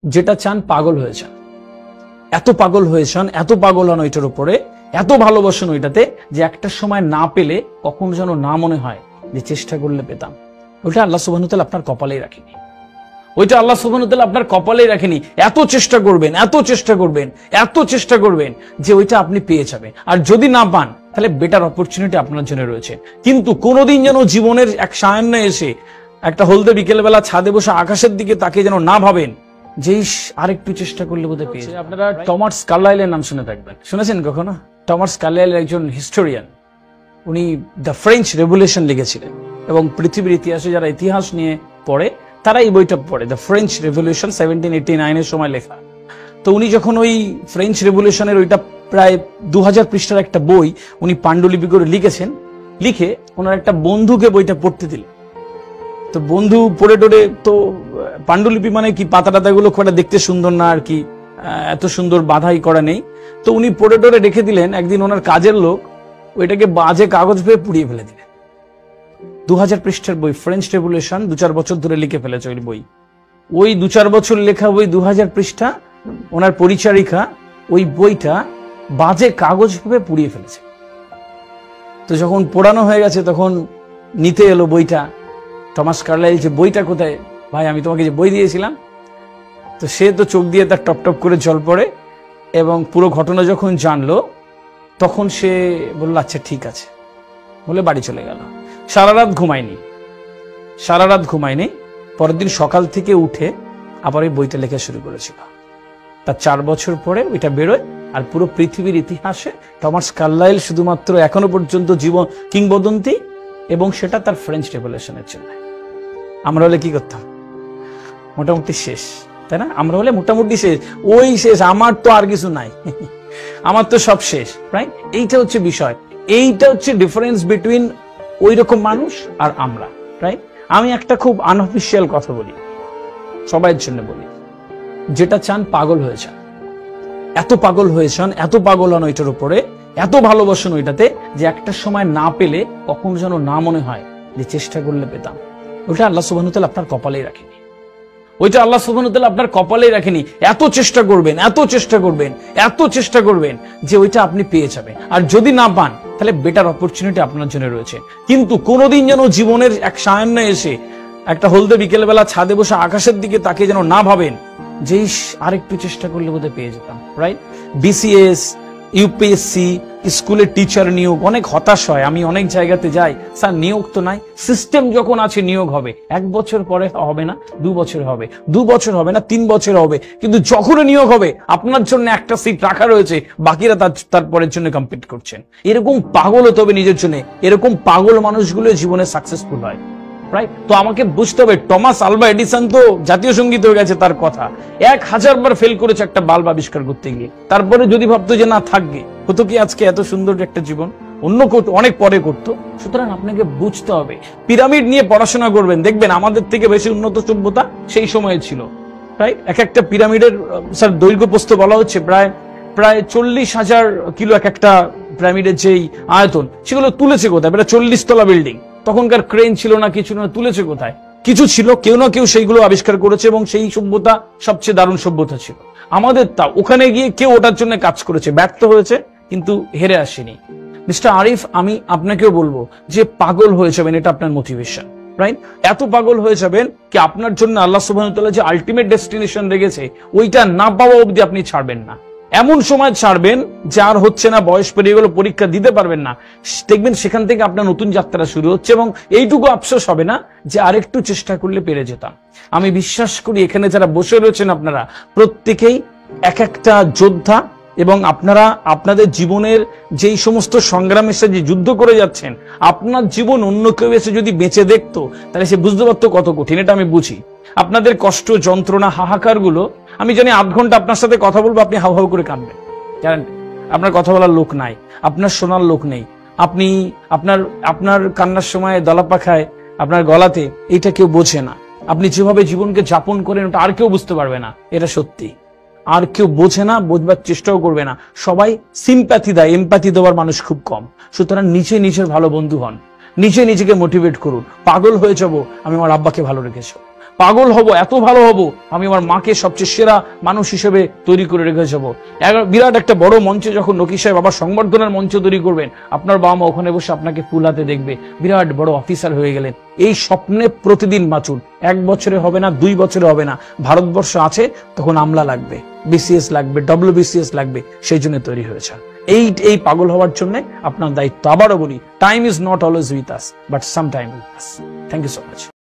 যেটা চান পাগল হয়ে যান, এত পাগল হয়ে যান, এত পাগল হন ওইটার উপরে, এত ভালোবাসেন ওইটাতে যে একটা সময় না পেলে কখনো যেন না মনে হয় যে চেষ্টা করলে পেতাম। ওইটা আল্লাহ সুবহানাহু ওয়া তাআলা আপনার কপালেই রাখেনি, ওইটা আল্লাহ সুবহানাহু ওয়া তাআলা আপনার কপালেই রাখেনি। এত চেষ্টা করবেন, এত চেষ্টা করবেন, এত চেষ্টা করবেন যে ওইটা আপনি পেয়ে যাবেন। আর যদি না পান তাহলে বেটার অপরচুনিটি আপনার জন্য রয়েছে। কিন্তু কোনোদিন যেন জীবনের এক সায়ান্নে এসে একটা হলদে বিকেলবেলা ছাদে বসে আকাশের দিকে তাকে যেন না ভাবেন যে আরেকটু চেষ্টা করলে বোধহয় পেয়ে যাবেন। আপনারা টমাস কার্লাইলের নাম শুনে থাকবেন, শুনেছেন কখনো? টমাস কার্লাইল একজন হিস্টোরিয়ান, উনি দ্য ফ্রেঞ্চ রেভলিউশন লিখেছিলেন এবং পৃথিবীর ইতিহাসে যারা ইতিহাস নিয়ে পড়ে তারা এই বইটা পড়ে। দ্য ফ্রেঞ্চ রেভলিউশন 1789 সময় লেখা। তো উনি যখন ওই ফ্রেঞ্চ রেভলিউশনের ওইটা প্রায় 2000 পৃষ্ঠার একটা বই উনি পাণ্ডুলিপি করে লিখেছেন, লিখে ওনার একটা বন্ধুকে বইটা পড়তে দিলেন। তো বন্ধু পড়ে টোড়ে, তো পাণ্ডুলিপি মানে কি পাতা টাতাগুলো খুব একটা দেখতে সুন্দর না আর কি, এত সুন্দর বাধাই করা নেই। তো উনি পড়ে টোড়ে রেখে দিলেন। একদিন ওনার কাজের লোক ওইটাকে বাজে কাগজ পেয়ে পুড়িয়ে ফেলে দিলেন। 2000 পৃষ্ঠার বই, ফ্রেঞ্চ রেভলিউশন 2-4 বছর ধরে লিখে ফেলেছে ওই বই। ওই 2-4 বছর লেখা বই, 2000 পৃষ্ঠা, ওনার পরিচারিকা ওই বইটা বাজে কাগজ ভেবে পুড়িয়ে ফেলেছে। তো যখন পোড়ানো হয়ে গেছে তখন নিতে এলো বইটা। টমাস কার্লাইল যে বইটা কোথায় ভাই, আমি তোমাকে যে বই দিয়েছিলাম। তো সে তো চোখ দিয়ে তার টপ টপ করে জল পড়ে এবং পুরো ঘটনা যখন জানলো তখন সে বলল আচ্ছা ঠিক আছে বলে বাড়ি চলে গেল। সারা রাত ঘুমায়নি। পরের দিন সকাল থেকে উঠে আবার ওই বইটা লেখা শুরু করেছিল। তার 4 বছর পরে ওইটা বেরোয়। আর পুরো পৃথিবীর ইতিহাসে টমাস কার্লাইল শুধুমাত্র এখনো পর্যন্ত জীবন কিংবদন্তি, এবং সেটা তার ফ্রেঞ্চ রেভলিউশনের জন্য। আমরা হলে কি করতাম? মোটামুটি শেষ, তাই না? আমরা হলে মোটামুটি শেষ, ওই শেষ, আমার তো আর কিছু নাই, আমার তো সব শেষ, রাইট? এইটা হচ্ছে বিষয়, এইটা হচ্ছে ডিফারেন্স বিটুইন ওই রকম মানুষ আর আমরা, রাইট? আমি একটা খুব আনঅফিশিয়াল কথা বলি, সবাইয়ের জন্য বলি, যেটা চান পাগল হয়ে যান, এত পাগল হয়ে যান, এত পাগল হন ওইটার উপরে, এত ভালোবাসেন ওইটাতে যে একটা সময় না পেলে কখনো যেন না মনে হয় যে চেষ্টা করলে পেতাম। ওইটা আল্লাহ সুবহানাহু ওয়া তাআলা আপনার কপালেই রাখেনি, ওইটা আল্লাহ সুবহানাহু ওয়া তাআলা আপনার কপালেই রাখেনি। এত চেষ্টা করবেন, এত চেষ্টা করবেন, এত চেষ্টা করবেন যে ওইটা আপনি পেয়ে যাবেন। আর যদি না পান তাহলে বেটার অপরচুনিটি আপনার জন্য রয়েছে। কিন্তু কোনোদিন যেন জীবনের এক সায়ান্নে এসে একটা হলদে বিকেলবেলা ছাদে বসে আকাশের দিকে তাকে যেন না ভাবেন যে আরেকটু চেষ্টা করলে বোধহয় পেয়ে যেতাম, রাইট? বিসিএস, ইউপিএসসি, স্কুলের টিচার নিয়োগ, অনেক হতাশ হয়। আমি অনেক জায়গাতে যাই, স্যার নিয়োগ তো নাই। সিস্টেম যখন আছে নিয়োগ হবে, 1 বছর পরে হবে না, 2 বছর হবে, 2 বছর হবে না, 3 বছর হবে, কিন্তু যখন নিয়োগ হবে আপনার জন্য একটা সিট রাখা রয়েছে, বাকিরা তারপরের জন্য কম্পিট করছেন। এরকম পাগল হতে হবে নিজের জন্য, এরকম পাগল মানুষগুলো জীবনে সাকসেসফুল হয়, রাইট? তো আমাকে বুঝতে হবে, টমাস আলভা এডিসন তো জাতীয় সঙ্গীত হয়ে গেছে তার কথা, 1000 বার ফেল করেছে একটা বাল্ব আবিষ্কার করতে গিয়ে। তারপরে যদি ভাবতো যে না থাকবে, হতো কি আজকে এত সুন্দর একটা জীবন? অন্য অনেক পরে করতো। সুতরাং আপনাকে বুঝতে হবে, পিরামিড নিয়ে পড়াশোনা করবেন, দেখবেন আমাদের থেকে বেশি উন্নত সভ্যতা সেই সময়ে ছিল, রাইট? একটা পিরামিডের স্যার দৈর্ঘ্য প্রস্থ বলা হচ্ছে প্রায় 40,000 কিলো এক একটা পিরামিডের যেই আয়তন, সেগুলো তুলেছে কোথায়? 40 তলা বিল্ডিং। তখনকার ক্রেন ছিল না, কিছু না, তুলেছে কোথায়? কিছু ছিল, কেউ না কেউ সেইগুলো আবিষ্কার করেছে এবং সেই সভ্যতা সবচেয়ে দারুণ সভ্যতা ছিল। আমাদের তা ওখানে গিয়ে কেউ ওটার জন্য কাজ করেছে, ব্যর্থ হয়েছে কিন্তু হেরে আসেনি। মিস্টার আরিফ, আমি আপনাকেও বলবো যে পাগল হয়ে যাবেন, এটা আপনার মোটিভেশন, রাইট? এত পাগল হয়ে যাবেন কি আপনার জন্য আল্লাহ সুবহানাহু ওয়া তাআলা যে আলটিমেট ডেস্টিনেশন রেখেছে ওইটা না পাওয়া অবধি আপনি ছাড়বেন না। এমন সময় ছাড়বেন যে আর হচ্ছে না, বয়স পেরিয়ে গেল, পরীক্ষা দিতে পারবেন না, দেখবেন সেখান থেকে আপনার নতুন যাত্রা শুরু হচ্ছে এবং এইটুকু আফসোস হবে না যে আরেকটু চেষ্টা করলে পেরে যেতাম। আমি বিশ্বাস করি এখানে যারা বসে রয়েছেন আপনারা প্রত্যেকেই এক একটা যোদ্ধা, এবং আপনারা আপনাদের জীবনের যেই সমস্ত সংগ্রামের সাথে যুদ্ধ করে যাচ্ছেন, আপনার জীবন অন্য কেউ এসে যদি বেঁচে দেখতো তাহলে সে বুঝতে পারতো কত কঠিন। এটা আমি বুঝি। আপনাদের কষ্ট, যন্ত্রণা, হাহাকার গুলো আমি জানি। 8 ঘন্টা আপনার সাথে কথা বলবো, আপনি হাউ হাউ করে কাঁদবেন, জানেন? আপনার কথা বলার লোক নাই, আপনার শোনার লোক নেই, আপনি আপনার কান্নার সময় দলা পাখায় আপনার গলাতে, এটা কেউ বোঝে না। আপনি যেভাবে জীবনকে যাপন করেন ওটা আর কেউ বুঝতে পারবে না, এটা সত্যি। আর কেউ বোঝে না, বোঝবার চেষ্টাও করবে না। সবাই সিম্প্যাথি দেয়, এমপ্যাথি দেওয়ার মানুষ খুব কম। সুতরাং নিজের ভালো বন্ধু হন, নিজেকে মোটিভেট করুন। পাগল হয়ে যাবো আমি আমার আব্বাকে ভালো রেখেছো, পাগল হব, এত ভালো হব, আমি আমার মাকে সবচেয়ে সেরা মানুষ হিসেবে তৈরি করে রেখে যাবো। বিরাট একটা বড় মঞ্চে যখন নকি সাহেব আবার সংবর্ধনার মঞ্চ তৈরি করবেন, আপনার বাবা মা ওখানে বসে আপনাকে ফুল হাতে দেখবে, বিরাট বড় অফিসার হয়ে গেলেন। এই স্বপ্নে প্রতিদিন বাঁচুন। 1 বছরে হবে না, 2 বছরে হবে না। ভারতবর্ষ আছে, তখন আমলা লাগবে, বিসিএস লাগবে, WBCS লাগবে, সেই জন্য তৈরি হয়েছে। এই পাগল হওয়ার জন্য আপনার দায়িত্ব। আবারও বলি, time is not always with us, but some time with us. Thank you so much.